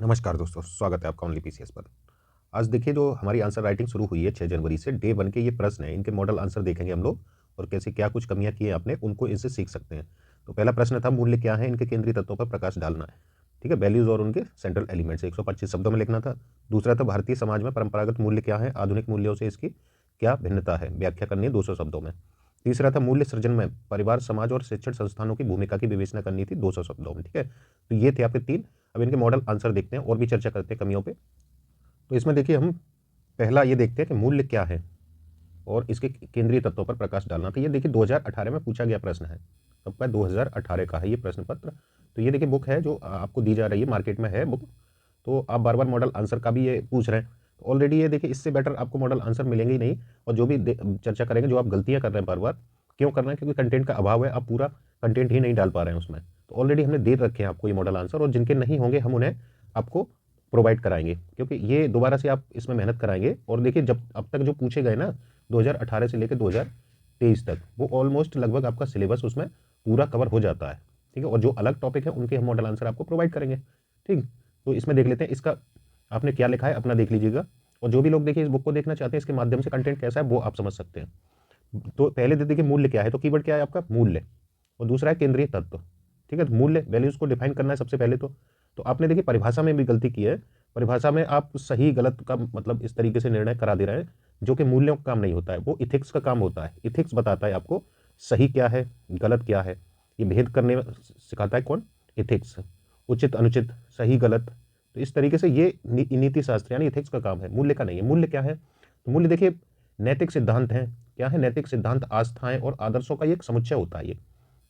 नमस्कार दोस्तों, स्वागत है आपका ओनली पीसीएस पर। आज देखिए जो हमारी आंसर राइटिंग शुरू हुई है 6 जनवरी से, डे 1 के ये प्रश्न हैं, इनके मॉडल आंसर देखेंगे हम लोग और कैसे क्या कुछ कमियां की हैं आपने, उनको इनसे सीख सकते हैं। तो पहला प्रश्न था मूल्य क्या है, इनके केंद्रीय तत्वों पर प्रकाश डालना है। ठीक है, वैल्यूज और उनके सेंट्रल एलिमेंट्स 125 शब्दों में लिखना था। दूसरा था भारतीय समाज में परंपरागत मूल्य क्या है, आधुनिक मूल्यों से इसकी क्या भिन्नता है, व्याख्या करनी है 200 शब्दों में। तीसरा था मूल्य सृजन में परिवार, समाज और शिक्षण संस्थानों की भूमिका की विवेचना करनी थी 200 शब्दों में। ठीक है, तो ये थे आपके तीन। अब इनके मॉडल आंसर देखते हैं और भी चर्चा करते हैं कमियों पे। तो इसमें देखिए हम पहला ये देखते हैं कि मूल्य क्या है और इसके केंद्रीय तत्वों पर प्रकाश डालना। तो ये देखिए 2018 में पूछा गया प्रश्न है, कब का, 2018 का है ये प्रश्न पत्र। तो ये देखिए बुक है जो आपको दी जा रही है, मार्केट में है बुक। तो आप बार बार मॉडल आंसर का भी ये पूछ रहे हैं, तो ऑलरेडी ये देखिए इससे बेटर आपको मॉडल आंसर मिलेंगे ही नहीं। और जो भी चर्चा करेंगे, जो आप गलतियां कर रहे हैं बार बार, क्यों कर रहे हैं, क्योंकि कंटेंट का अभाव है, आप पूरा कंटेंट ही नहीं डाल पा रहे हैं उसमें। तो ऑलरेडी हमने दे रखे हैं आपको ये मॉडल आंसर, और जिनके नहीं होंगे हम उन्हें आपको प्रोवाइड कराएंगे, क्योंकि ये दोबारा से आप इसमें मेहनत कराएंगे। और देखिए जब अब तक जो पूछे गए ना, 2018 से लेकर 2023 तक, वो ऑलमोस्ट लगभग आपका सिलेबस उसमें पूरा कवर हो जाता है। ठीक है, और जो अलग टॉपिक है उनके हम मॉडल आंसर आपको प्रोवाइड करेंगे। ठीक, तो इसमें देख लेते हैं इसका आपने क्या लिखा है, अपना देख लीजिएगा। और जो भी लोग देखिए इस बुक को देखना चाहते हैं, इसके माध्यम से कंटेंट कैसा है वो आप समझ सकते हैं। तो पहले दे देखिए मूल्य क्या है, तो कीवर्ड क्या है आपका, मूल्य। और दूसरा है केंद्रीय तत्व। ठीक है, तो मूल्य वैल्यूज को डिफाइन करना है सबसे पहले। तो आपने देखिए परिभाषा में भी गलती की है। परिभाषा में आप सही गलत का मतलब इस तरीके से निर्णय करा दे रहे हैं, जो कि मूल्यों का काम नहीं होता है, वो इथिक्स का काम होता है। इथिक्स बताता है आपको सही क्या है, गलत क्या है, ये भेद करने में सिखाता है कौन, इथिक्स। उचित अनुचित, सही गलत। तो इस तरीके से ये नीति शास्त्र यानी इथिक्स का काम है, मूल्य का नहीं है। मूल्य क्या है, तो मूल्य देखिए नैतिक सिद्धांत है। क्या है, नैतिक सिद्धांत आस्थाएं और आदर्शों का ये एक समुच्चय होता है। ये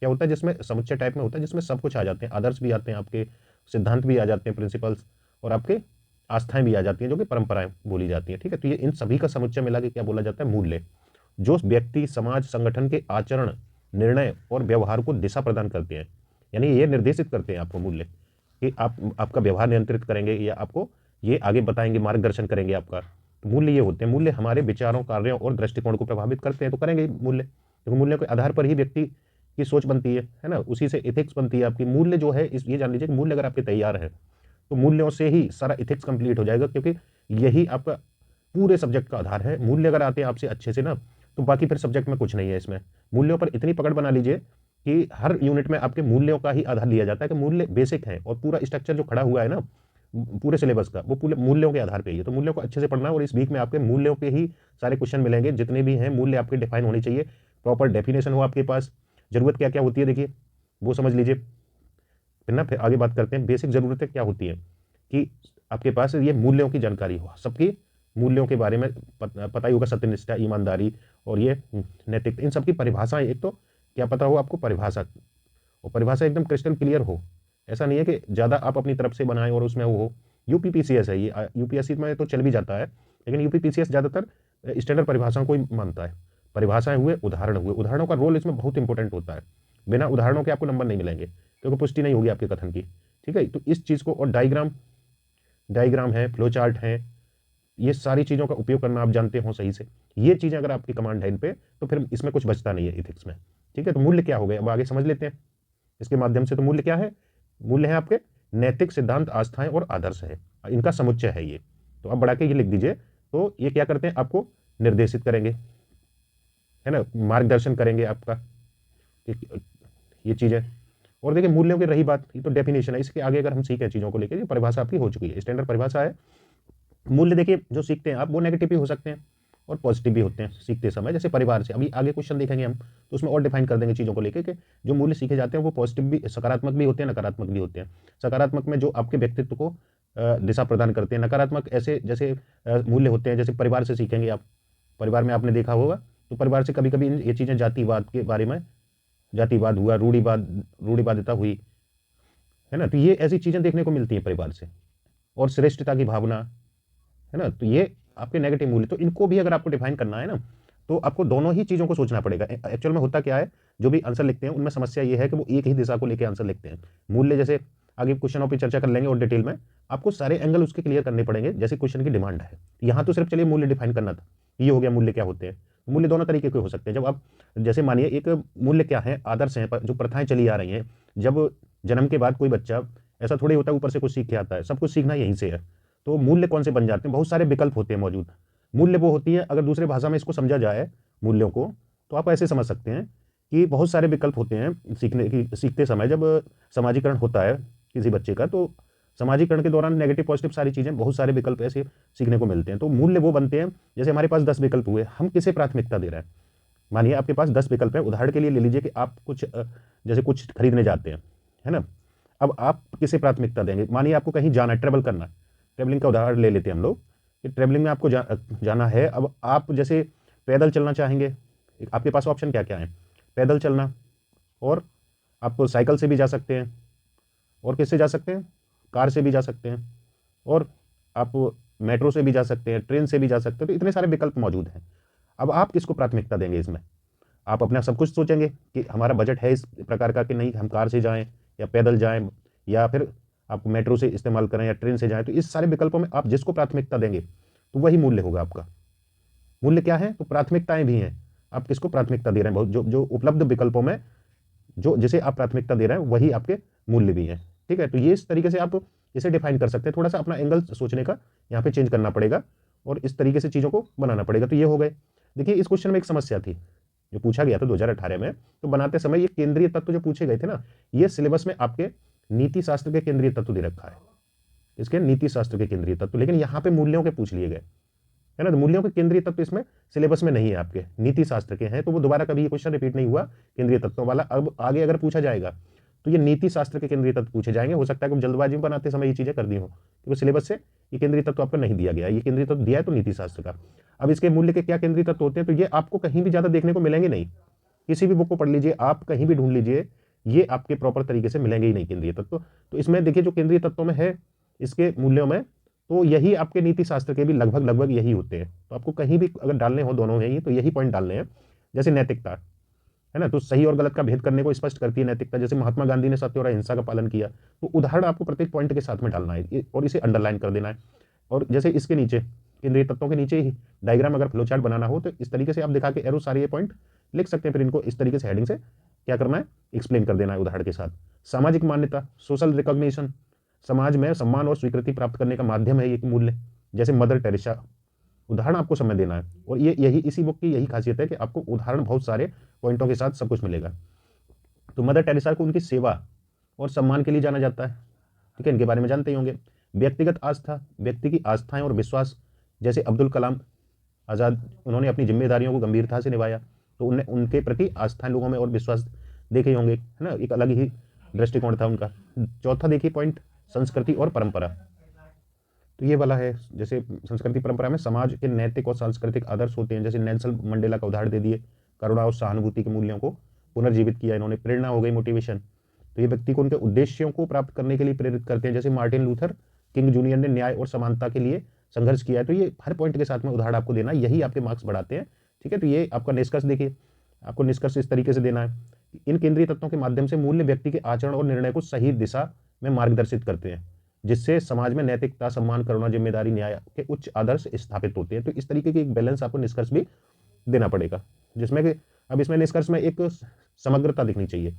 क्या होता है, जिसमें समुच्चय टाइप में होता है, जिसमें सब कुछ आ जाते हैं, आदर्श भी आते हैं आपके, सिद्धांत भी आ जाते हैं, प्रिंसिपल्स, और आपके आस्थाएं भी आ जाती हैं, जो कि परंपराएं बोली जाती हैं। ठीक है, तो ये इन सभी का समुच्चय मिला के क्या बोला जाता है, मूल्य। जो व्यक्ति, समाज, संगठन के आचरण, निर्णय और व्यवहार को दिशा प्रदान करते हैं, यानी ये निर्देशित करते हैं आपको मूल्य, कि आप आपका व्यवहार नियंत्रित करेंगे या आपको ये आगे बताएंगे, मार्गदर्शन करेंगे आपका। तो मूल्य ये होते हैं। मूल्य हमारे विचारों, कार्यों और दृष्टिकोण को प्रभावित करते हैं, तो करेंगे मूल्य, क्योंकि मूल्यों के आधार पर ही व्यक्ति की सोच बनती है ना, उसी से इथिक्स बनती है आपकी। मूल्य जो है इस ये जान लीजिए कि मूल्य अगर आपके तैयार है तो मूल्यों से ही सारा इथिक्स कंप्लीट हो जाएगा, क्योंकि यही आपका पूरे सब्जेक्ट का आधार है। मूल्य अगर आते हैं आपसे अच्छे से ना, तो बाकी फिर सब्जेक्ट में कुछ नहीं है। इसमें मूल्यों पर इतनी पकड़ बना लीजिए कि हर यूनिट में आपके मूल्यों का ही आधार लिया जाता है, कि मूल्य बेसिक है, और पूरा स्ट्रक्चर जो खड़ा हुआ है ना पूरे सिलेबस का, वो पूरे मूल्यों के आधार पे ही है। तो मूल्यों को अच्छे से पढ़ना है, और इस वीक में आपके मूल्यों के ही सारे क्वेश्चन मिलेंगे, जितने भी हैं मूल्य आपके डिफाइन होने चाहिए, प्रॉपर डेफिनेशन हो आपके पास, जरूरत क्या क्या होती है देखिए वो समझ लीजिए। फिर आगे बात करते हैं बेसिक जरूरतें क्या होती हैं, कि आपके पास ये मूल्यों की जानकारी हो, सबकी मूल्यों के बारे में पता ही होगा, सत्यनिष्ठा, ईमानदारी और ये नैतिक, इन सबकी परिभाषाएं, एक तो क्या पता हो आपको परिभाषा, और परिभाषा एकदम क्रिस्टल क्लियर हो। ऐसा नहीं है कि ज़्यादा आप अपनी तरफ से बनाएं और उसमें वो हो। यूपीपीसीएस है ये, यूपीएससी में तो चल भी जाता है, लेकिन यूपीपीसीएस ज़्यादातर स्टैंडर्ड परिभाषाओं को ही मानता है। परिभाषाएं हुए, उदाहरण हुए, उदाहरणों का रोल इसमें बहुत इंपॉर्टेंट होता है। बिना उदाहरणों के आपको नंबर नहीं मिलेंगे, क्योंकि पुष्टि नहीं होगी आपके कथन की। ठीक है, तो इस चीज़ को, और डायग्राम, डायग्राम है, फ्लो चार्ट है, ये सारी चीज़ों का उपयोग करना आप जानते हो सही से। ये चीज़ें अगर आपकी कमांड है इन पे, तो फिर इसमें कुछ बचता नहीं है इथिक्स में। ठीक है, तो मूल्य क्या हो गए, अब आगे समझ लेते हैं इसके माध्यम से। तो मूल्य क्या है, मूल्य है आपके नैतिक सिद्धांत, आस्थाएं और आदर्श है, इनका समुच्चय है ये। तो अब बढ़ा के ये लिख दीजिए। तो ये क्या करते हैं, आपको निर्देशित करेंगे, है ना, मार्गदर्शन करेंगे आपका, ये चीज़ है। और देखिए मूल्यों की रही बात, ये तो डेफिनेशन है, इसके आगे अगर हम सीखें चीज़ों को लेकर, ये परिभाषा आपकी हो चुकी है, स्टैंडर्ड परिभाषा है। मूल्य देखिए जो सीखते हैं आप, वो नेगेटिव भी हो सकते हैं और पॉजिटिव भी होते हैं सीखते समय, जैसे परिवार से। अभी आगे क्वेश्चन देखेंगे हम, तो उसमें और डिफाइन कर देंगे चीज़ों को लेकर कि जो मूल्य सीखे जाते हैं वो पॉजिटिव भी, सकारात्मक भी होते हैं, नकारात्मक भी होते हैं। सकारात्मक में जो आपके व्यक्तित्व को दिशा प्रदान करते हैं, नकारात्मक ऐसे जैसे मूल्य होते हैं, जैसे परिवार से सीखेंगे आप। परिवार में आपने देखा होगा, तो परिवार से कभी कभी ये चीज़ें जातिवाद के बारे में, जातिवाद हुआ, रूढ़िवादिता हुई, है ना, तो ये ऐसी चीज़ें देखने को मिलती हैं परिवार से। और श्रेष्ठता की भावना, है ना, तो ये आपके नेगेटिव मूल्य। तो इनको भी अगर आपको डिफाइन करना है ना, तो आपको दोनों ही चीज़ों को सोचना पड़ेगा। एक्चुअल में होता क्या है, जो भी आंसर लिखते हैं उनमें समस्या ये है कि वो एक ही दिशा को लेकर आंसर लिखते हैं। मूल्य जैसे आगे क्वेश्चनों पर चर्चा कर लेंगे और डिटेल में, आपको सारे एंगल उसके क्लियर करने पड़ेंगे, जैसे क्वेश्चन की डिमांड है। यहाँ तो सिर्फ चलिए मूल्य डिफाइन करना था, ये हो गया मूल्य क्या होते हैं। मूल्य दोनों तरीके के हो सकते हैं। जब आप, जैसे मानिए एक मूल्य क्या है, आदर्श हैं, जो प्रथाएं चली आ रही हैं। जब जन्म के बाद कोई बच्चा ऐसा थोड़ी होता है ऊपर से कुछ सीख के आता है, सब कुछ सीखना यहीं से है। तो मूल्य कौन से बन जाते हैं, बहुत सारे विकल्प होते हैं मौजूद। मूल्य वो होती है, अगर दूसरे भाषा में इसको समझा जाए मूल्यों को, तो आप ऐसे समझ सकते हैं कि बहुत सारे विकल्प होते हैं सीखते समय। जब सामाजिकरण होता है किसी बच्चे का, तो सामाजिकरण के दौरान नेगेटिव पॉजिटिव सारी चीज़ें, बहुत सारे विकल्प ऐसे सीखने को मिलते हैं। तो मूल्य वो बनते हैं, जैसे हमारे पास 10 विकल्प हुए, हम किसे प्राथमिकता दे रहे हैं। मानिए आपके पास 10 विकल्प है, उदाहरण के लिए ले लीजिए कि आप कुछ जैसे कुछ खरीदने जाते हैं, है ना। अब आप किसे प्राथमिकता देंगे, मानिए आपको कहीं जाना है, ट्रेवल करना है। ट्रेवलिंग का उदाहरण ले लेते हैं हम लोग कि ट्रेवलिंग में आपको जाना है। अब आप जैसे पैदल चलना चाहेंगे, आपके पास ऑप्शन क्या क्या है, पैदल चलना, और आप साइकिल से भी जा सकते हैं, और किससे जा सकते हैं, कार से भी जा सकते हैं, और आप मेट्रो से भी जा सकते हैं, ट्रेन से भी जा सकते हैं। तो इतने सारे विकल्प मौजूद हैं। अब आप किसको प्राथमिकता देंगे इसमें, आप अपना सब कुछ सोचेंगे कि हमारा बजट है इस प्रकार का कि नहीं हम कार से जाएं या पैदल जाएं, या फिर आप मेट्रो से इस्तेमाल करें या ट्रेन से जाएं। तो इस सारे विकल्पों में आप जिसको प्राथमिकता देंगे तो वही मूल्य होगा आपका। मूल्य क्या है, तो प्राथमिकताएं भी हैं, आप किसको प्राथमिकता दे रहे हैं, बहुत जो जो उपलब्ध विकल्पों में जो जिसे आप प्राथमिकता दे रहे हैं वही आपके मूल्य भी हैं। ठीक है, तो ये इस तरीके से आप इसे डिफाइन कर सकते हैं। थोड़ा सा अपना एंगल सोचने का यहाँ पे चेंज करना पड़ेगा और इस तरीके से चीज़ों को बनाना पड़ेगा। तो ये हो गए। देखिए इस क्वेश्चन में एक समस्या थी जो पूछा गया था 2018 में, तो बनाते समय ये केंद्रीय तत्व जो पूछे गए थे ना, ये सिलेबस में आपके नीति शास्त्र के केंद्रीय तत्व दे रखा है, इसके नीति शास्त्र के केंद्रीय तत्व, लेकिन यहाँ पे मूल्यों के पूछ लिए गए, है ना। तो मूल्यों के केंद्रीय तत्व इसमें सिलेबस में नहीं है, आपके नीति शास्त्र के हैं। तो वो दोबारा कभी ये क्वेश्चन रिपीट नहीं हुआ केंद्रीय तत्वों वाला। अब आगे अगर पूछा जाएगा तो ये नीति शास्त्र के केंद्रीय तत्व पूछे जाएंगे। हो सकता है कि जल्दबाजी में बनाते समय ये चीजें कर दी हो, क्योंकि सिलेबस से ये केंद्रीय तत्व आपको नहीं दिया गया, ये केंद्रीय तत्व दिया है तो नीति शास्त्र का। अब इसके मूल्य के क्या केंद्रीय तत्व होते हैं, तो ये आपको कहीं भी ज्यादा देखने को मिलेंगे नहीं। किसी भी बुक को पढ़ लीजिए आप, कहीं भी ढूंढ लीजिए, ये आपके प्रॉपर तरीके से मिलेंगे ही नहीं केंद्रीय तत्व। तो इसमें देखिए जो केंद्रीय तत्वों में है इसके मूल्यों में, तो यही आपके नीति शास्त्र के भी लगभग लगभग यही होते हैं। तो आपको कहीं भी अगर डालने हो दोनों में ही, तो यही पॉइंट डालने हैं। जैसे नैतिकता है ना, तो सही और गलत का भेद करने को स्पष्ट करती है नैतिकता। जैसे महात्मा गांधी ने सत्य और अहिंसा का पालन किया, तो उदाहरण आपको प्रत्येक पॉइंट के साथ में डालना है और इसे अंडरलाइन कर देना है। और जैसे इसके नीचे केंद्रीय तत्वों के नीचे ही डायग्राम अगर फ्लो चार्ट बनाना हो, तो इस तरीके से आप दिखा के एरो सारे ये पॉइंट लिख सकते हैं। फिर इनको इस तरीके से हेडिंग से क्या करना है, एक्सप्लेन कर देना है उदाहरण के साथ। सामाजिक मान्यता, सोशल रिकॉग्निशन, समाज में सम्मान और स्वीकृति प्राप्त करने का माध्यम है ये मूल्य। जैसे मदर टेरेसा, उदाहरण आपको समय देना है। और ये यही इसी बुक की यही खासियत है कि आपको उदाहरण बहुत सारे पॉइंटों के साथ सब कुछ मिलेगा। तो मदर टेरेसा को उनकी सेवा और सम्मान के लिए जाना जाता है। ठीक है, इनके बारे में जानते ही होंगे। व्यक्तिगत आस्था, व्यक्ति की आस्थाएं और विश्वास, जैसे अब्दुल कलाम आज़ाद, उन्होंने अपनी जिम्मेदारियों को गंभीरता से निभाया, तो उन्हें उनके प्रति आस्थाएं लोगों में और विश्वास देखे ही होंगे, है ना। एक अलग ही दृष्टिकोण था उनका। चौथा देखिए पॉइंट, संस्कृति और परंपरा। तो ये वाला है, जैसे संस्कृति परंपरा में समाज के नैतिक और सांस्कृतिक आदर्श होते हैं। जैसे नेल्सन मंडेला का उदाहरण दे दिए, करुणा और सहानुभूति के मूल्यों को पुनर्जीवित किया इन्होंने। प्रेरणा हो गई, मोटिवेशन, तो ये व्यक्ति को उनके उद्देश्यों को प्राप्त करने के लिए प्रेरित करते हैं। जैसे मार्टिन लूथर किंग जूनियर ने न्याय और समानता के लिए संघर्ष किया है। तो ये हर पॉइंट के साथ में उदाहरण आपको देना, यही आपके मार्क्स बढ़ाते हैं। ठीक है, तो ये आपका निष्कर्ष देखिए, आपको निष्कर्ष इस तरीके से देना है। इन केंद्रीय तत्वों के माध्यम से मूल्य व्यक्ति के आचरण और निर्णय को सही दिशा में मार्गदर्शित करते हैं, जिससे समाज में नैतिकता, सम्मान, करुणा, जिम्मेदारी, न्याय के उच्च आदर्श स्थापित होते हैं। तो इस तरीके की एक बैलेंस आपको निष्कर्ष भी देना पड़ेगा, जिसमें कि अब इसमें निष्कर्ष में एक समग्रता दिखनी चाहिए,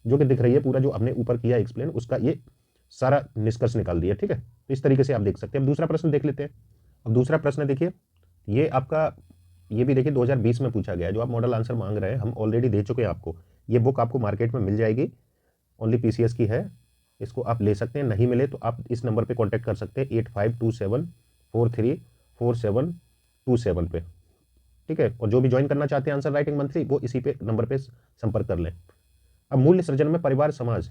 जो कि दिख रही है। पूरा जो हमने ऊपर किया एक्सप्लेन, उसका ये सारा निष्कर्ष निकाल दिया। ठीक है, तो इस तरीके से आप देख सकते हैं। अब दूसरा प्रश्न देख लेते हैं। अब दूसरा प्रश्न देखिए, ये आपका ये भी देखिए 2020 में पूछा गया है। जो आप मॉडल आंसर मांग रहे हैं हम ऑलरेडी दे चुके हैं आपको। ये बुक आपको मार्केट में मिल जाएगी, ओनली पीसीएस की है, इसको आप ले सकते हैं। नहीं मिले तो आप इस नंबर पे कांटेक्ट कर सकते हैं 8527434727 पे। ठीक है, और जो भी ज्वाइन करना चाहते हैं आंसर राइटिंग मंथली, वो इसी पे नंबर पे संपर्क कर लें। अब मूल्य सृजन में परिवार, समाज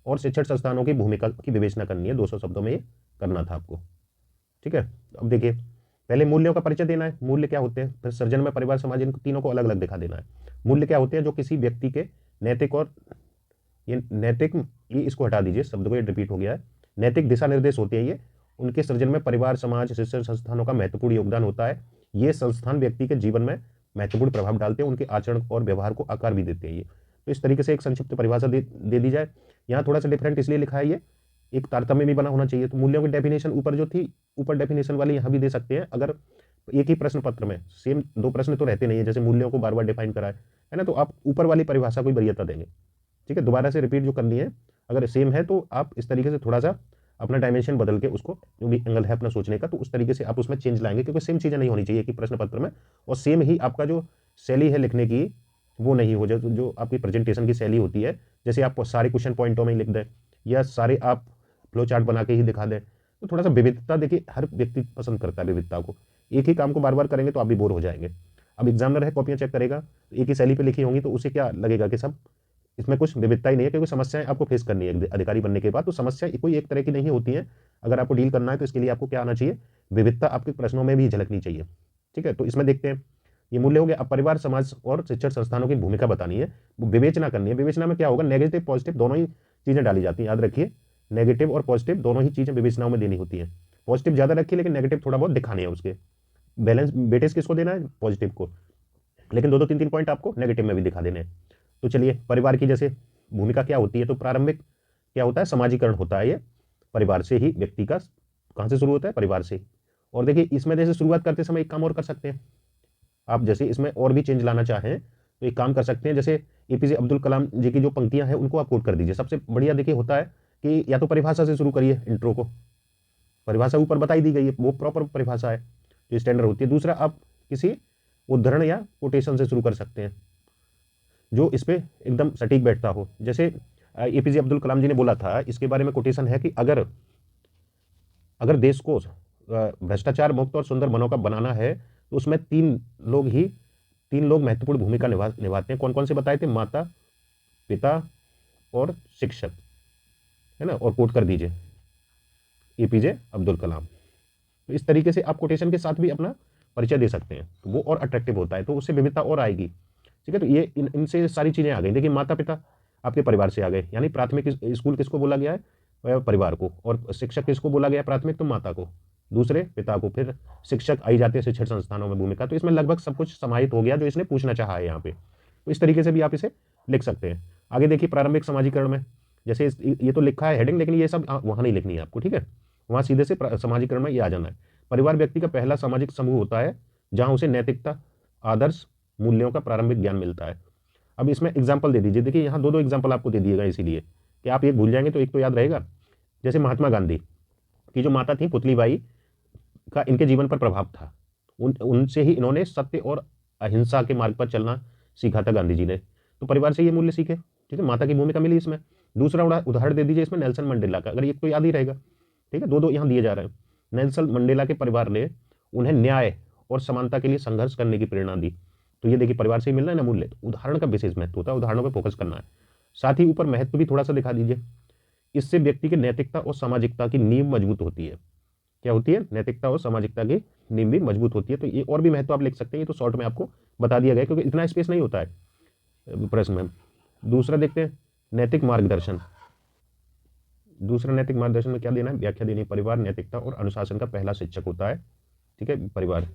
और शिक्षण संस्थानों की भूमिका की विवेचना करनी है। 200 शब्दों में ये करना था आपको। ठीक है, अब देखिए पहले मूल्यों का परिचय देना है, मूल्य क्या होते हैं। फिर सृजन में परिवार, समाज, इन तीनों को अलग अलग दिखा देना है। मूल्य क्या होते हैं, जो किसी व्यक्ति के नैतिक और ये नैतिक, ये इसको हटा दीजिए शब्द को, ये रिपीट हो गया है। नैतिक दिशा निर्देश होते हैं ये, उनके सृजन में परिवार, समाज, शिक्षण संस्थानों का महत्वपूर्ण योगदान होता है। ये संस्थान व्यक्ति के जीवन में महत्वपूर्ण प्रभाव डालते हैं, उनके आचरण और व्यवहार को आकार भी देते हैं ये। तो इस तरीके से एक संक्षिप्त परिभाषा दे दी जाए। यहाँ थोड़ा सा डिफरेंट इसलिए लिखा है, ये एक तारतम्य भी बना होना चाहिए। तो मूल्यों की डेफिनेशन ऊपर जो थी, ऊपर डेफिनेशन वाली यहाँ भी दे सकते हैं। अगर एक ही प्रश्न पत्र में सेम दो प्रश्न तो रहते नहीं है, जैसे मूल्यों को बार बार डिफाइन करा है ना, तो आप ऊपर वाली परिभाषा को ही वरीयता देंगे। ठीक है, दोबारा से रिपीट जो करनी है अगर सेम है तो आप इस तरीके से थोड़ा सा अपना डायमेंशन बदल के उसको, जो भी एंगल है अपना सोचने का, तो उस तरीके से आप उसमें चेंज लाएंगे, क्योंकि सेम चीज़ें नहीं होनी चाहिए कि प्रश्न पत्र में, और सेम ही आपका जो शैली है लिखने की वो नहीं हो जाए, जो आपकी प्रेजेंटेशन की शैली होती है, जैसे आप सारे क्वेश्चन पॉइंटों में ही लिख दें या सारे आप फ्लो चार्ट बना के ही दिखा दें। तो थोड़ा सा विविधता, देखिए हर व्यक्ति पसंद करता है विविधता को, एक ही काम को बार बार करेंगे तो आप भी बोर हो जाएंगे। अब एग्जामिनर है, कॉपियां चेक करेगा, तो एक ही शैली पे लिखी होंगी तो उसे क्या लगेगा कि सब इसमें कुछ विविधता ही नहीं है, क्योंकि समस्याएं आपको फेस करनी है अधिकारी बनने के बाद, तो समस्या कोई एक तरह की नहीं होती है। अगर आपको डील करना है तो इसके लिए आपको क्या आना चाहिए, विविधता आपके प्रश्नों में भी झलकनी चाहिए। ठीक है, तो इसमें देखते हैं, ये मूल्य हो गया। अब परिवार, समाज और शिक्षण संस्थानों की भूमिका बतानी है, विवेचना करनी है। विवेचना में क्या होगा, नेगेटिव पॉजिटिव दोनों ही चीजें डाली जाती हैं, याद रखिए, नेगेटिव और पॉजिटिव दोनों ही चीजें विवेचनाओं में देनी होती है। पॉजिटिव ज्यादा रखिए लेकिन नेगेटिव थोड़ा बहुत दिखाने है, उसके बैलेंस वेटेज किसको देना है, पॉजिटिव को, लेकिन दो दो तीन तीन पॉइंट आपको नेगेटिव में भी दिखा देने हैं। तो चलिए, परिवार की जैसे भूमिका क्या होती है, तो प्रारंभिक क्या होता है, समाजीकरण होता है। ये परिवार से ही व्यक्ति का, कहाँ से शुरू होता है, परिवार से। और देखिए इसमें जैसे शुरुआत करते समय एक काम और कर सकते हैं आप, जैसे इसमें और भी चेंज लाना चाहें तो एक काम कर सकते हैं, जैसे एपीजे अब्दुल कलाम जी की जो पंक्तियां हैं उनको आप कोट कर दीजिए। सबसे बढ़िया देखिए होता है कि या तो परिभाषा से शुरू करिए, इंट्रो को परिभाषा ऊपर बताई दी गई है, वो प्रॉपर परिभाषा है जो स्टैंडर्ड होती है। दूसरा, आप किसी उद्धरण या कोटेशन से शुरू कर सकते हैं जो इस पे एकदम सटीक बैठता हो। जैसे एपीजे अब्दुल कलाम जी ने बोला था, इसके बारे में कोटेशन है कि अगर अगर देश को भ्रष्टाचार मुक्त और सुंदर बनों का बनाना है तो उसमें तीन लोग महत्वपूर्ण भूमिका निभाते हैं। कौन कौन से बताए थे, माता, पिता और शिक्षक, है ना, और कोट कर दीजिए एपीजे अब्दुल कलाम। तो इस तरीके से आप कोटेशन के साथ भी अपना परिचय दे सकते हैं, तो वो और अट्रैक्टिव होता है, तो उससे विविधता और आएगी। ठीक है, तो ये इनसे सारी चीजें आ गई। देखिए माता पिता आपके परिवार से आ गए, यानी प्राथमिक स्कूल किसको बोला गया है, परिवार को, और शिक्षक किसको बोला गया है, प्राथमिक तो माता को, दूसरे पिता को, फिर शिक्षक आई जाते हैं शिक्षण संस्थानों में भूमिका। तो इसमें लगभग सब कुछ समाहित हो गया जो इसने पूछना चाहा है यहाँ पे। तो इस तरीके से भी आप इसे लिख सकते हैं। आगे देखिए प्रारंभिक समाजीकरण में, जैसे ये तो लिखा है हेडिंग, लेकिन ये सब वहां नहीं लिखनी है आपको, ठीक है, वहां सीधे से समाजीकरण में ये आ जाना है। परिवार व्यक्ति का पहला सामाजिक समूह होता है जहां उसे नैतिकता, आदर्श, मूल्यों का प्रारंभिक ज्ञान मिलता है। अब इसमें एग्जाम्पल दे दीजिए, देखिए यहाँ दो दो एग्जाम्पल आपको दे दिएगा, इसीलिए कि आप एक भूल जाएंगे तो एक तो याद रहेगा। जैसे महात्मा गांधी की जो माता थी पुतलीबाई का इनके जीवन पर प्रभाव था, उनसे ही इन्होंने सत्य और अहिंसा के मार्ग पर चलना सीखा था गांधी जी ने, तो परिवार से ये मूल्य सीखे। ठीक है, माता की भूमिका मिली इसमें। दूसरा उदाहरण दे दीजिए इसमें नेल्सन मंडेला का, अगर एक तो याद ही रहेगा। ठीक है, दो दो यहाँ दिए जा रहे हैं। नेल्सन मंडेला के परिवार ने उन्हें न्याय और समानता के लिए संघर्ष करने की प्रेरणा दी, तो ये देखिए परिवार से ही मिल रहा है ना मूल्य। तो उदाहरण का विशेष महत्व होता है, उदाहरणों पर फोकस करना है। साथ ही ऊपर महत्व भी थोड़ा सा दिखा दीजिए, इससे व्यक्ति की नैतिकता और सामाजिकता की नींव मजबूत होती है। क्या होती है, नैतिकता और सामाजिकता की नींव भी मजबूत होती है। तो ये और भी महत्व आप लिख सकते हैं, ये तो शॉर्ट में आपको बता दिया गया क्योंकि इतना स्पेस नहीं होता है प्रश्न में। दूसरा देखते हैं नैतिक मार्गदर्शन। दूसरा नैतिक मार्गदर्शन में क्या देना है, व्याख्या देनी है। परिवार नैतिकता और अनुशासन का पहला शिक्षक होता है। ठीक है, परिवार।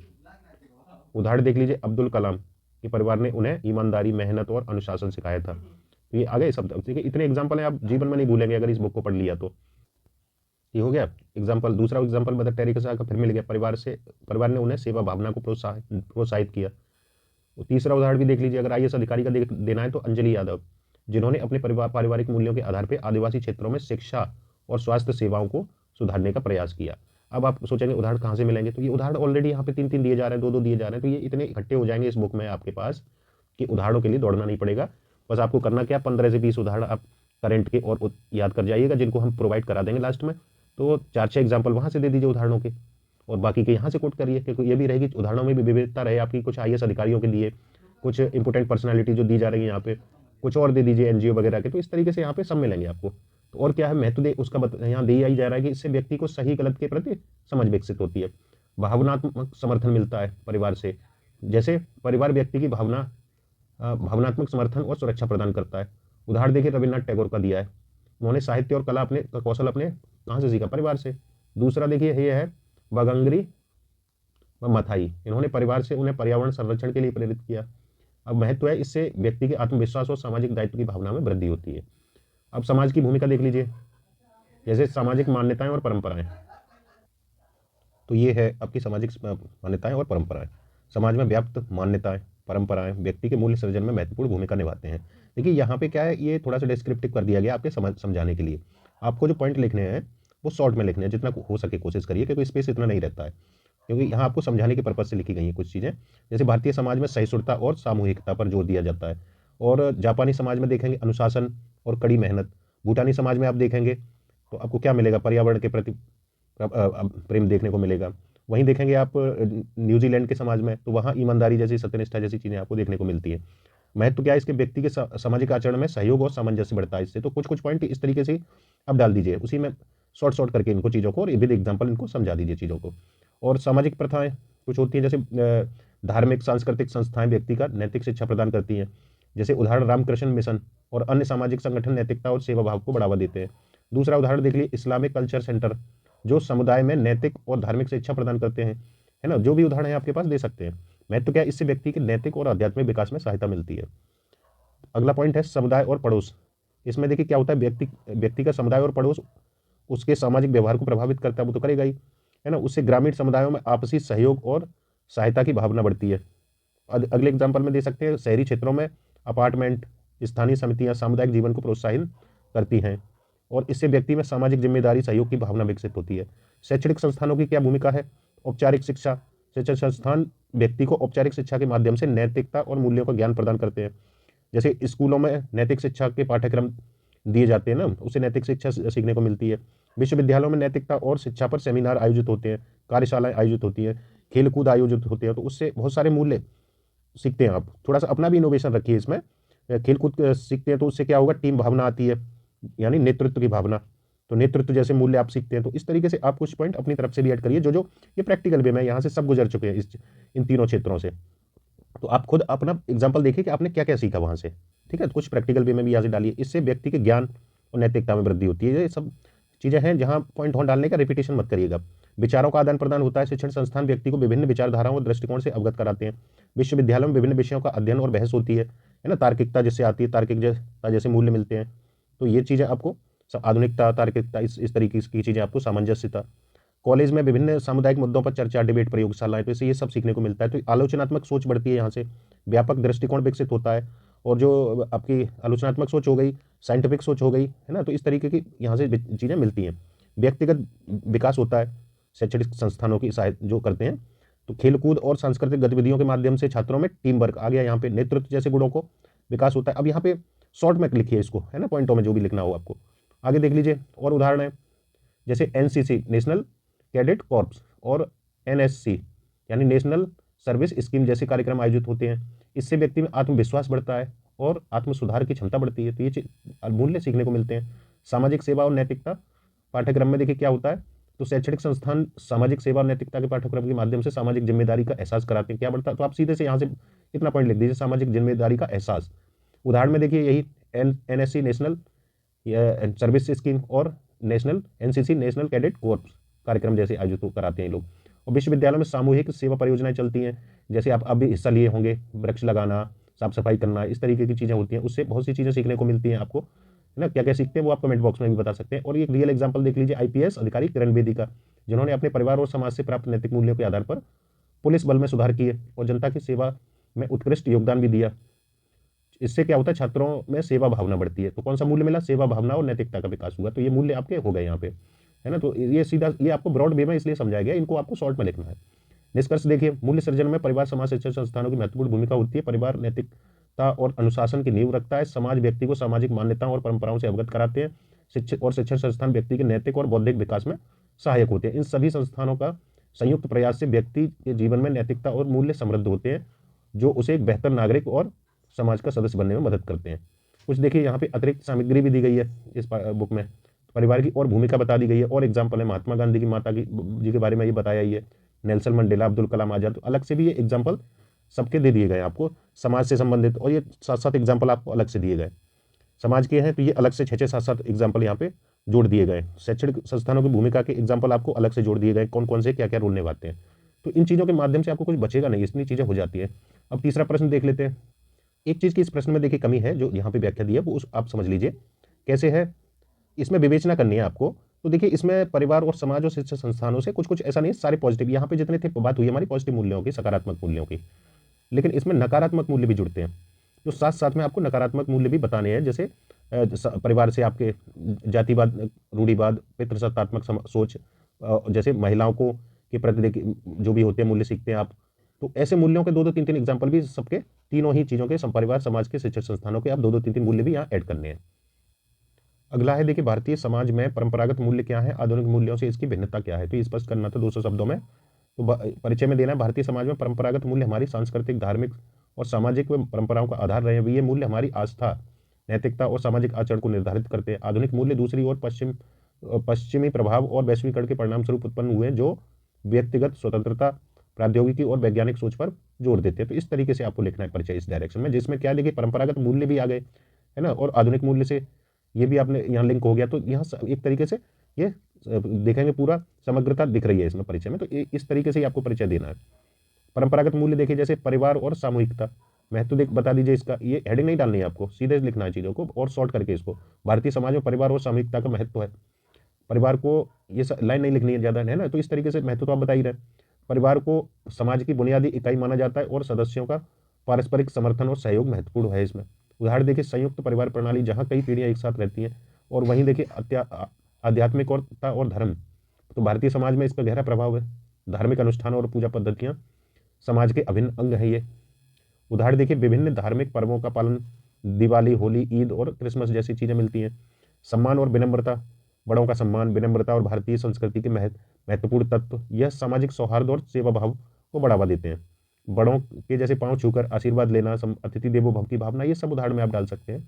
उदाहरण देख लीजिए, अब्दुल कलाम के परिवार ने उन्हें ईमानदारी, मेहनत और अनुशासन सिखाया था। तो ये आ गए शब्द। ठीक है, इतने एग्जाम्पल हैं, आप जीवन में नहीं भूलेंगे अगर इस बुक को पढ़ लिया तो। ये हो गया एग्जाम्पल। दूसरा एग्जाम्पल मदर टेरेसा का फिर मिल गया, परिवार ने उन्हें सेवा भावना को प्रोत्साहित किया। तो तीसरा उदाहरण भी देख लीजिए, अगर आईएएस अधिकारी का देना है तो अंजलि यादव, जिन्होंने अपने पारिवारिक मूल्यों के आधार पर आदिवासी क्षेत्रों में शिक्षा और स्वास्थ्य सेवाओं को सुधारने का प्रयास किया। अब आप सोचेंगे उदाहरण कहाँ से मिलेंगे, तो ये उदाहरण ऑलरेडी यहाँ पे तीन तीन दिए जा रहे हैं, दो दो दिए जा रहे हैं, तो ये इतने इकट्ठे हो जाएंगे इस बुक में आपके पास कि उदाहरणों के लिए दौड़ना नहीं पड़ेगा। बस आपको करना क्या, 15 से 20 उदाहरण आप करंट के और याद कर जाइएगा, जिनको हम प्रोवाइड करा देंगे लास्ट में। तो 4-6 एग्जाम्पल वहाँ से दे दीजिए उदाहरणों के, और बाकी के यहाँ से कोट करिए, क्योंकि ये भी रहेगी उदाहरणों में भी विविधता रहे आपकी। कुछ आईएएस अधिकारियों के लिए, कुछ इंपोर्टेंट पर्सनैलिटी जो दी जा रही है यहाँ पे, कुछ और दे दीजिए एनजीओ वगैरह के। तो इस तरीके से यहाँ पे सब मिलेंगे आपको। तो और क्या है महत्व दे उसका यहाँ दिया ही जा रहा है कि इससे व्यक्ति को सही गलत के प्रति समझ विकसित होती है। भावनात्मक समर्थन मिलता है परिवार से, जैसे परिवार व्यक्ति की भावनात्मक समर्थन और सुरक्षा प्रदान करता है। उदाहरण देखिए रविन्द्रनाथ टैगोर का दिया है, उन्होंने साहित्य और कला अपने कौशल अपने कहाँ से सीखा, परिवार से। दूसरा देखिए ये है बगंगरी मथाई, इन्होंने परिवार से उन्हें पर्यावरण संरक्षण के लिए प्रेरित किया। अब महत्व है, इससे व्यक्ति के आत्मविश्वास और सामाजिक दायित्व की भावना में वृद्धि होती है। अब समाज की भूमिका देख लीजिए, जैसे सामाजिक मान्यताएं और परंपराएं। तो ये है आपकी सामाजिक मान्यताएं और परंपराएं। समाज में व्याप्त मान्यताएं, परंपराएं व्यक्ति के मूल्य सृजन में महत्वपूर्ण भूमिका निभाते हैं। देखिए यहाँ पे क्या है, ये थोड़ा सा डिस्क्रिप्टिव कर दिया गया आपके समझाने के लिए। आपको जो पॉइंट लिखने हैं वो शॉर्ट में लिखने हैं, जितना हो सके कोशिश करिए, क्योंकि स्पेस इतना नहीं रहता है, क्योंकि यहाँ आपको समझाने के पर्पज से लिखी गई हैं कुछ चीज़ें। जैसे भारतीय समाज में सहिष्णुता और सामूहिकता पर जोर दिया जाता है, और जापानी समाज में देखेंगे अनुशासन और कड़ी मेहनत। भूटानी समाज में आप देखेंगे तो आपको क्या मिलेगा, पर्यावरण के प्रति प्रेम देखने को मिलेगा। वहीं देखेंगे आप न्यूजीलैंड के समाज में, तो वहाँ ईमानदारी जैसी, सत्यनिष्ठा जैसी चीज़ें आपको देखने को मिलती है। महत्व क्या है इसके, व्यक्ति के सामाजिक आचरण में सहयोग और सामंजस्य बढ़ता है इससे। तो कुछ कुछ पॉइंट इस तरीके से आप डाल दीजिए, उसी में शॉर्ट शॉर्ट करके इनको चीज़ों को, और विद एग्जाम्पल इनको समझा दीजिए चीज़ों को। और सामाजिक प्रथाएं कुछ होती हैं, जैसे धार्मिक सांस्कृतिक संस्थाएं व्यक्ति का नैतिक शिक्षा प्रदान करती हैं। जैसे उदाहरण रामकृष्ण मिशन और अन्य सामाजिक संगठन नैतिकता और सेवा भाव को बढ़ावा देते हैं। दूसरा उदाहरण देख लीजिए, इस्लामिक कल्चर सेंटर, जो समुदाय में नैतिक और धार्मिक शिक्षा प्रदान करते हैं, है ना। जो भी उदाहरण है आपके पास दे सकते हैं। महत्व क्या है, इससे व्यक्ति के नैतिक और आध्यात्मिक विकास में सहायता मिलती है। अगला पॉइंट है समुदाय और पड़ोस। इसमें देखिए क्या होता है, व्यक्ति का समुदाय और पड़ोस उसके सामाजिक व्यवहार को प्रभावित करता है, वो तो करेगा ही, है ना। उससे ग्रामीण समुदायों में आपसी सहयोग और सहायता की भावना बढ़ती है। अगले एग्जाम्पल में दे सकते हैं, शहरी क्षेत्रों में अपार्टमेंट, स्थानीय समितियां सामुदायिक जीवन को प्रोत्साहित करती हैं, और इससे व्यक्ति में सामाजिक जिम्मेदारी, सहयोग की भावना विकसित होती है। शैक्षणिक संस्थानों की क्या भूमिका है, औपचारिक शिक्षा। शिक्षण संस्थान व्यक्ति को औपचारिक शिक्षा के माध्यम से नैतिकता और मूल्यों का ज्ञान प्रदान करते हैं। जैसे स्कूलों में नैतिक शिक्षा के पाठ्यक्रम दिए जाते हैं ना, उससे नैतिक शिक्षा सीखने को मिलती है। विश्वविद्यालयों में नैतिकता और शिक्षा पर सेमिनार आयोजित होते हैं, कार्यशालाएं आयोजित होती हैं, खेलकूद आयोजित होते हैं, तो उससे बहुत सारे मूल्य सीखते हैं आप। थोड़ा सा अपना भी इनोवेशन रखिए इसमें। खेलकूद सीखते हैं तो उससे क्या होगा, टीम भावना आती है, यानी नेतृत्व की भावना। तो नेतृत्व जैसे मूल्य आप सीखते हैं। तो इस तरीके से आप कुछ पॉइंट अपनी तरफ से भी ऐड करिए, जो जो ये प्रैक्टिकल वे में यहाँ से सब गुजर चुके हैं इन तीनों क्षेत्रों से। तो आप खुद अपना एग्जाम्पल देखिए कि आपने क्या क्या सीखा वहाँ से, ठीक है। तो कुछ प्रैक्टिकल वे में भी यहाँ से डालिए, इससे व्यक्ति के ज्ञान और नैतिकता में वृद्धि होती है। ये सब चीज़ें हैं जहाँ पॉइंट हों डालने का, रिपीटेशन मत करिएगा। विचारों का आदान प्रदान होता है। शिक्षण संस्थान व्यक्ति को विभिन्न विचारधाराओं और दृष्टिकोण से अवगत कराते हैं। विश्वविद्यालयों में विभिन्न विषयों का अध्ययन और बहस होती है ना। तार्किकता जिससे आती है, तार्किकता जैसे मूल्य मिलते हैं। तो ये चीज़ें आपको आधुनिकता, तार्किकता, इस तरीके की चीज़ें आपको, सामंजस्यता। कॉलेज में विभिन्न सामुदायिक मुद्दों पर चर्चा, डिबेट, प्रयोगशालाएं, तो इससे ये सब सीखने को मिलता है। तो आलोचनात्मक सोच बढ़ती है यहाँ से, व्यापक दृष्टिकोण विकसित होता है। और जो आपकी आलोचनात्मक सोच हो गई, साइंटिफिक सोच हो गई, है ना, तो इस तरीके की यहाँ से चीज़ें मिलती हैं। व्यक्तिगत विकास होता है शैक्षणिक संस्थानों की सहायता जो करते हैं। तो खेलकूद और सांस्कृतिक गतिविधियों के माध्यम से छात्रों में टीम वर्क आ गया, यहाँ पे नेतृत्व जैसे गुणों को विकास होता है। अब यहाँ पे शॉर्ट में लिखिए इसको, है ना, पॉइंटों में जो भी लिखना हो आपको। आगे देख लीजिए और उदाहरण है, जैसे एनसीसी, नेशनल कैडेट कॉर्प्स, और एनएससी यानी नेशनल सर्विस स्कीम जैसे कार्यक्रम आयोजित होते हैं। इससे व्यक्ति में आत्मविश्वास बढ़ता है और आत्म सुधार की क्षमता बढ़ती है। तो ये मूल्य सीखने को मिलते हैं। सामाजिक सेवा और नैतिकता पाठ्यक्रम में देखिए क्या होता है, तो शैक्षणिक संस्थान सामाजिक सेवा और नैतिकता के पाठ्यक्रम के माध्यम से सामाजिक जिम्मेदारी का एहसास कराते हैं। क्या बढ़ता है, तो आप सीधे से यहाँ से इतना पॉइंट लिख दीजिए, सामाजिक जिम्मेदारी का एहसास। उदाहरण में देखिए यही एनएससी, नेशनल सर्विस स्कीम, और national NCC, national cadet corpse कार्यक्रम जैसे आयोजित कराते हैं लोग। और विश्वविद्यालयों में सामूहिक सेवा परियोजनाएं चलती हैं, जैसे आप अब भी हिस्सा लिए होंगे, वृक्ष लगाना, साफ सफाई करना, इस तरीके की चीज़ें होती हैं। उससे बहुत सी चीज़ें सीखने को मिलती हैं आपको, है ना। क्या क्या सीखते हैं वो आप कमेंट बॉक्स में भी बता सकते हैं। और एक रियल एग्जाम्पल देख लीजिए, आईपीएस अधिकारी किरण बेदी का, जिन्होंने अपने परिवार और समाज से प्राप्त नैतिक मूल्यों के आधार पर पुलिस बल में सुधार किए और जनता की सेवा में उत्कृष्ट योगदान भी दिया। इससे क्या होता है, छात्रों में सेवा भावना बढ़ती है। तो कौन सा मूल्य मिला, सेवा भावना और नैतिकता का विकास हुआ। तो ये मूल्य आपके हो गए यहाँ पे, है ना। तो ये सीधा, ये आपको ब्रॉड वे में इसलिए समझाया गया, इनको आपको शॉर्ट में लिखना है। निष्कर्ष देखिए, मूल्य सृजन में परिवार, समाज, शिक्षण संस्थानों की महत्वपूर्ण भूमिका होती है। परिवार नैतिकता और अनुशासन की नींव रखता है। समाज व्यक्ति को सामाजिक मान्यताओं और परंपराओं से अवगत कराते हैं। शिक्षण संस्थान व्यक्ति के नैतिक और बौद्धिक विकास में सहायक होते हैं। इन सभी संस्थानों का संयुक्त प्रयास से व्यक्ति के जीवन में नैतिकता और मूल्य समृद्ध होते हैं, जो उसे एक बेहतर नागरिक और समाज का सदस्य बनने में मदद करते हैं। कुछ देखिए यहाँ पे अतिरिक्त सामग्री भी दी गई है इस बुक में। परिवार की और भूमिका बता दी गई है, और एग्जाम्पल है महात्मा गांधी की माता की जी के बारे में ये बताया ही है, नेल्सन मंडेला, अब्दुल कलाम आजाद। तो अलग से भी ये एग्जाम्पल सबके दे दिए गए आपको, समाज से संबंधित, और ये 7-7 एग्जाम्पल आपको अलग से दिए गए। समाज के हैं तो ये अलग से 6-6, 7-7 एग्जाम्पल यहाँ पे जोड़ दिए गए। शैक्षणिक संस्थानों की भूमिका के एग्जाम्पल आपको अलग से जोड़ दिए गए, कौन कौन से क्या क्या रोल निभाते हैं। तो इन चीज़ों के माध्यम से आपको कुछ बचेगा नहीं, इतनी चीज़ें हो जाती है। अब तीसरा प्रश्न देख लेते हैं। एक चीज़ की इस प्रश्न में देखिए कमी है, जो यहाँ पे व्याख्या दी है वो आप समझ लीजिए कैसे है। इसमें विवेचना करनी है आपको। तो देखिए इसमें परिवार और समाज और शिक्षण संस्थानों से कुछ कुछ ऐसा नहीं, सारे पॉजिटिव, यहाँ पे जितने थे बात हुई हमारी पॉजिटिव मूल्यों की, सकारात्मक मूल्यों की। लेकिन इसमें नकारात्मक मूल्य भी जुड़ते हैं, जो साथ साथ में आपको नकारात्मक मूल्य भी बताने हैं, जैसे परिवार से आपके जातिवाद, रूढ़िवाद, पितृसत्तात्मक सोच, जैसे महिलाओं को के प्रति देखिए जो भी होते हैं मूल्य सीखते हैं आप। तो ऐसे मूल्यों के 2-2 3-3 एग्जाम्पल भी सबके, तीनों ही चीज़ों के, परिवार, समाज के, शिक्षण संस्थानों के आप 2-2 3-3 मूल्य भी यहाँ ऐड करने हैं। अगला है देखिए भारतीय समाज में परंपरागत मूल्य क्या है, आधुनिक मूल्यों से इसकी भिन्नता क्या है। तो ये स्पष्ट करना था 200 शब्दों में। तो परिचय में देना है, भारतीय समाज में परंपरागत मूल्य हमारी सांस्कृतिक, धार्मिक और सामाजिक परंपराओं का आधार रहे हैं। ये मूल्य हमारी आस्था, नैतिकता और सामाजिक आचरण को निर्धारित करते हैं। आधुनिक मूल्य दूसरी ओर पश्चिमी प्रभाव और वैश्वीकरण के परिणाम स्वरूप उत्पन्न हुए, जो व्यक्तिगत स्वतंत्रता, प्रौद्योगिकी और वैज्ञानिक सोच पर जोर देते हैं। तो इस तरीके से आपको लिखना है परिचय इस डायरेक्शन में, जिसमें क्या देखिए परंपरागत मूल्य भी आ गए, है ना, और आधुनिक मूल्य से ये भी आपने यहाँ लिंक हो गया। तो यहाँ एक तरीके से ये देखेंगे पूरा समग्रता दिख रही है इसमें परिचय में। तो इस तरीके से ही आपको परिचय देना है। परंपरागत मूल्य देखिए जैसे परिवार और सामूहिकता, महत्व देख बता दीजिए इसका। ये हेडिंग नहीं डालनी है आपको, सीधे लिखना है चीज़ों को और शॉर्ट करके इसको। भारतीय समाज में परिवार और सामूहिकता का महत्व है। परिवार को ये लाइन नहीं लिखनी है ज़्यादा, है ना। तो इस तरीके से महत्व तो आप बता ही रहे। परिवार को समाज की बुनियादी इकाई माना जाता है और सदस्यों का पारस्परिक समर्थन और सहयोग महत्वपूर्ण है इसमें। उदाहरण देखिए संयुक्त परिवार प्रणाली, जहाँ कई पीढ़ियाँ एक साथ रहती हैं। और वहीं देखिए आध्यात्मिक और धर्म, तो भारतीय समाज में इसका गहरा प्रभाव है। धार्मिक अनुष्ठान और पूजा पद्धतियाँ समाज के अभिन्न अंग हैं ये। उदाहरण देखिए विभिन्न धार्मिक पर्वों का पालन, दिवाली, होली, ईद और क्रिसमस जैसी चीज़ें मिलती हैं। सम्मान और विनम्रता, बड़ों का सम्मान, विनम्रता और भारतीय संस्कृति के महत्वपूर्ण तत्व, यह सामाजिक सौहार्द और सेवा भाव को बढ़ावा देते हैं। बड़ों के जैसे पांव छूकर आशीर्वाद लेना, अतिथि देवो भव की भावना, ये सब उदाहरण में आप डाल सकते हैं।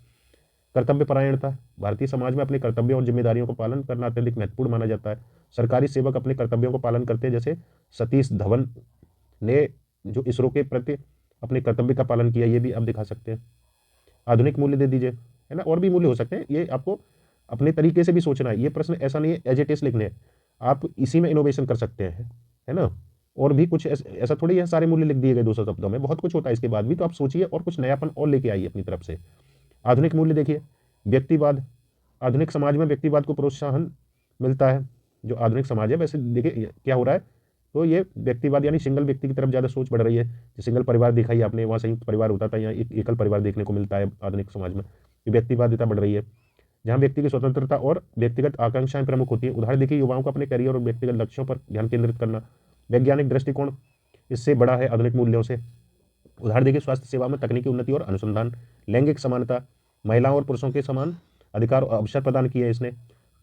कर्तव्य परायणता, भारतीय समाज में अपने कर्तव्यों और जिम्मेदारियों को पालन करना अत्यधिक महत्वपूर्ण माना जाता है। सरकारी सेवक अपने कर्तव्यों को पालन करते हैं, जैसे सतीश धवन ने जो इसरो के प्रति अपने कर्तव्य का पालन किया, ये भी आप दिखा सकते हैं। आधुनिक मूल्य दे दीजिए, है ना, और भी मूल्य हो सकते हैं। ये आपको अपने तरीके से भी सोचना है। ये प्रश्न ऐसा नहीं है एज इट इज लिखने हैं, आप इसी में इनोवेशन कर सकते हैं, है ना। और भी कुछ ऐसा थोड़ी है सारे मूल्य लिख दिए गए 200 शब्दों में, बहुत कुछ होता है इसके बाद भी। तो आप सोचिए और कुछ नयापन और लेके आइए अपनी तरफ से। आधुनिक मूल्य देखिए व्यक्तिवाद, आधुनिक समाज में व्यक्तिवाद को प्रोत्साहन मिलता है। जो आधुनिक समाज है वैसे देखिए क्या हो रहा है, तो ये व्यक्तिवाद यानी सिंगल व्यक्ति की तरफ ज़्यादा सोच बढ़ रही है। जो सिंगल परिवार दिखाई आपने, वहाँ संयुक्त परिवार होता था, यहाँ एक एकल परिवार देखने को मिलता है आधुनिक समाज में। ये व्यक्तिवादिता बढ़ रही है, जहाँ व्यक्ति की स्वतंत्रता और व्यक्तिगत आकांक्षाएं प्रमुख होती हैं। उदाहरण देखिए युवाओं को अपने करियर और व्यक्तिगत लक्ष्यों पर ध्यान केंद्रित करना। वैज्ञानिक दृष्टिकोण इससे बड़ा है आधुनिक मूल्यों से। उदाहरण देखिए स्वास्थ्य सेवा में तकनीकी उन्नति और अनुसंधान। लैंगिक समानता, महिलाओं और पुरुषों के समान अधिकार और अवसर प्रदान किए इसने।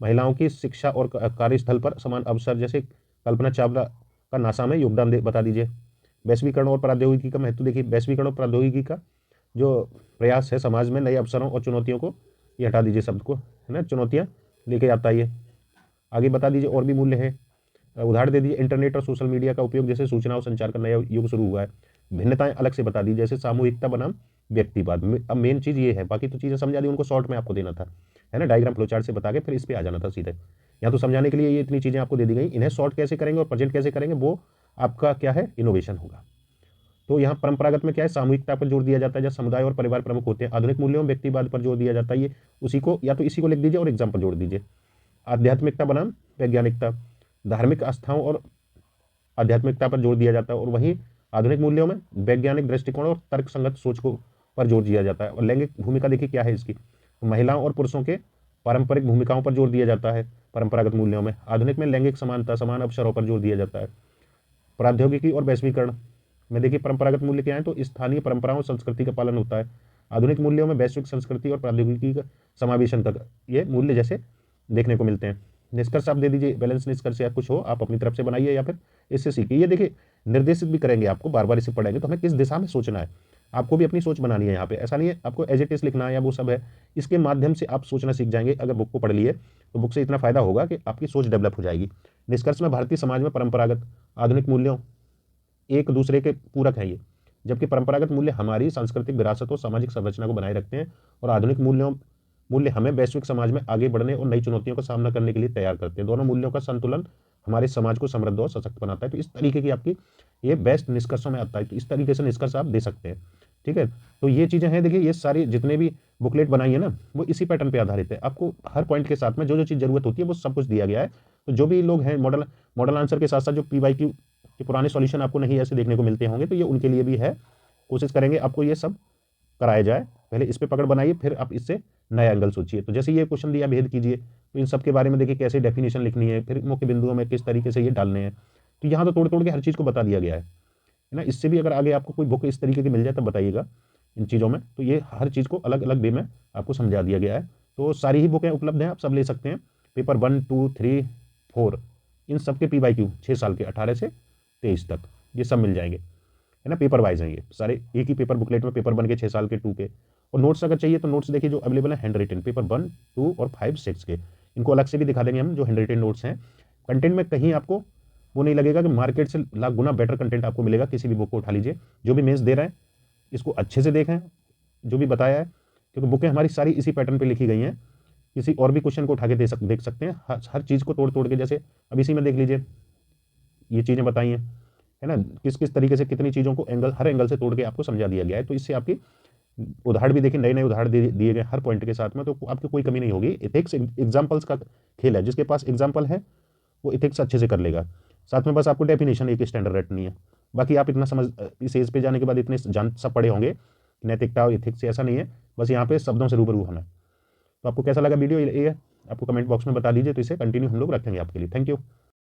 महिलाओं की शिक्षा और कार्यस्थल पर समान अवसर, जैसे कल्पना चावला का नासा में योगदान बता दीजिए। वैश्वीकरण और प्रौद्योगिकी का महत्व देखिए, वैश्वीकरण और प्रौद्योगिकी का जो प्रयास है समाज में नए अवसरों और चुनौतियों को, ये हटा दीजिए शब्द को, है ना, चुनौतियाँ लेके आता है ये। आगे बता दीजिए और भी मूल्य हैं। उदाहरण दे दीजिए इंटरनेट और सोशल मीडिया का उपयोग, जैसे सूचना और संचार का नया युग शुरू हुआ है। भिन्नताएं अलग से बता दी, जैसे सामूहिकता बनाम व्यक्तिवाद। अब मेन चीज़ ये है, बाकी तो चीज़ें समझा दी, उनको शॉर्ट में आपको देना था, है ना, डायग्राम फ्लोचार्ट से बता के फिर इस पे आ जाना था सीधे। यहाँ तो समझाने के लिए ये इतनी चीज़ें आपको दे दी गई, इन्हें शॉर्ट कैसे करेंगे और प्रेजेंट कैसे करेंगे, वो आपका क्या है, इनोवेशन होगा। तो यहाँ परंपरागत में क्या है, सामूहिकता पर जोर दिया जाता है, जहाँ समुदाय और परिवार प्रमुख होते हैं। आधुनिक मूल्यों में व्यक्तिवाद पर जोर दिया जाता है। ये उसी को या तो इसी को लिख दीजिए और एग्जाम्पल जोड़ दीजिए। आध्यात्मिकता बनाम वैज्ञानिकता, धार्मिक आस्थाओं और आध्यात्मिकता पर जोर दिया जाता है। और वहीं आधुनिक मूल्यों में वैज्ञानिक दृष्टिकोण और तर्कसंगत सोच को पर जोर दिया जाता है। और लैंगिक भूमिका देखिए क्या है इसकी, महिलाओं और पुरुषों के पारंपरिक भूमिकाओं पर जोर दिया जाता है परंपरागत मूल्यों में। आधुनिक में लैंगिक समानता, समान अवसरों पर जोर दिया जाता है। प्रौद्योगिकी और वैश्वीकरण में देखिए परंपरागत मूल्य क्या है, तो स्थानीय परंपराओं और संस्कृति का पालन होता है। आधुनिक मूल्यों में वैश्विक संस्कृति और प्रौद्योगिकी का समावेशन तक ये मूल्य जैसे देखने को मिलते हैं। निष्कर्ष आप दे दीजिए, बैलेंस निष्कर्ष या कुछ हो आप अपनी तरफ से बनाइए या फिर इससे सीखिए। ये देखिए निर्देशित भी करेंगे आपको, बार बार इसे पढ़ेंगे तो हमें किस दिशा में सोचना है, आपको भी अपनी सोच बनानी है। यहाँ पे ऐसा नहीं है आपको एज इट इज लिखना है या वो सब है, इसके माध्यम से आप सोचना सीख जाएंगे। अगर बुक को पढ़ लिए तो बुक से इतना फायदा होगा कि आपकी सोच डेवलप हो जाएगी। निष्कर्ष में भारतीय समाज में परंपरागत आधुनिक मूल्यों एक दूसरे के पूरक हैं ये, जबकि परंपरागत मूल्य हमारी सांस्कृतिक विरासत और सामाजिक संरचना को बनाए रखते हैं, और आधुनिक मूल्य हमें वैश्विक समाज में आगे बढ़ने और नई चुनौतियों का सामना करने के लिए तैयार करते हैं। दोनों मूल्यों का संतुलन हमारे समाज को समृद्ध और सशक्त बनाता है। तो इस तरीके की आपकी ये बेस्ट निष्कर्षों में आता है। तो इस तरीके से निष्कर्ष आप दे सकते हैं, ठीक है। तो ये चीज़ें हैं, देखिए ये सारी जितने भी बुकलेट बनाई है ना, वो इसी पैटर्न पे आधारित है। आपको हर पॉइंट के साथ में जो जो चीज़ जरूरत होती है वो सब कुछ दिया गया है। तो जो भी लोग हैं मॉडल आंसर के साथ साथ जो PYQ के पुराने सॉल्यूशन आपको नहीं ऐसे देखने को मिलते होंगे, तो ये उनके लिए भी है। कोशिश करेंगे आपको ये सब कराया जाए। पहले इस पे पकड़ बनाइए, फिर आप इससे नया एंगल सोचिए। तो जैसे ये क्वेश्चन दिया भेद कीजिए, तो इन सब के बारे में देखिए कैसे डेफिनेशन लिखनी है, फिर मुख्य बिंदुओं में किस तरीके से ये डालने हैं। तो यहाँ तो तोड़ तोड़ के हर चीज़ को बता दिया गया है ना। इससे भी अगर आगे आपको कोई बुक इस तरीके की मिल जाए तब बताइएगा इन चीज़ों में। तो ये हर चीज़ को अलग अलग वे में आपको समझा दिया गया है। तो सारी ही बुकें उपलब्ध हैं, आप सब ले सकते हैं। पेपर 1, 2, 3, 4 इन सब के PYQ 6 साल के 18 से 23 तक ये सब मिल जाएंगे, है ना। पेपर वाइज हैं ये सारे, एक ही पेपर बुकलेट में पेपर 1 के 6 साल के 2 के। और नोट्स अगर चाहिए तो नोट्स देखिए जो अवेलेबल है हैंड रिटन पेपर 1, 2 और 5, 6 के। इनको अलग से भी दिखा देंगे हम जो हैंड रिटन नोट्स हैं। कंटेंट में कहीं आपको वो नहीं लगेगा कि मार्केट से लाख गुना बेटर कंटेंट आपको मिलेगा। किसी भी बुक को उठा लीजिए, जो भी मेंस दे रहे हैं इसको अच्छे से देखें, जो भी बताया है, क्योंकि बुकें हमारी सारी इसी पैटर्न पे लिखी गई हैं। किसी और भी क्वेश्चन को उठा के देख सकते हैं, हर चीज़ को तोड़ तोड़ के। जैसे अब इसी में देख लीजिए ये चीज़ें बताई हैं, है ना, किस किस तरीके से कितनी चीज़ों को हर एंगल से तोड़ के आपको समझा दिया गया है। तो इससे आपकी उदाहरण भी देखिए, नए नए उदाहरण दिए गए हर पॉइंट के साथ में, तो आपकी कोई कमी नहीं होगी। इथिक्स एग्जाम्पल्स का खेल है, जिसके पास एग्जाम्पल है वो इथिक्स अच्छे से कर लेगा। साथ में बस आपको डेफिनेशन एक स्टैंडर्ड रटनी है। बाकी आप इतना समझ, इस एज पे जाने के बाद इतने जान सब पढ़े होंगे नैतिकता और इथिक्स, ऐसा नहीं है, बस यहाँ पे शब्दों से रूबरू होना है। तो आपको कैसा लगा वीडियो ये आपको कमेंट बॉक्स में बता दीजिए, तो इसे कंटिन्यू हम लोग रखेंगे आपके लिए। Thank you.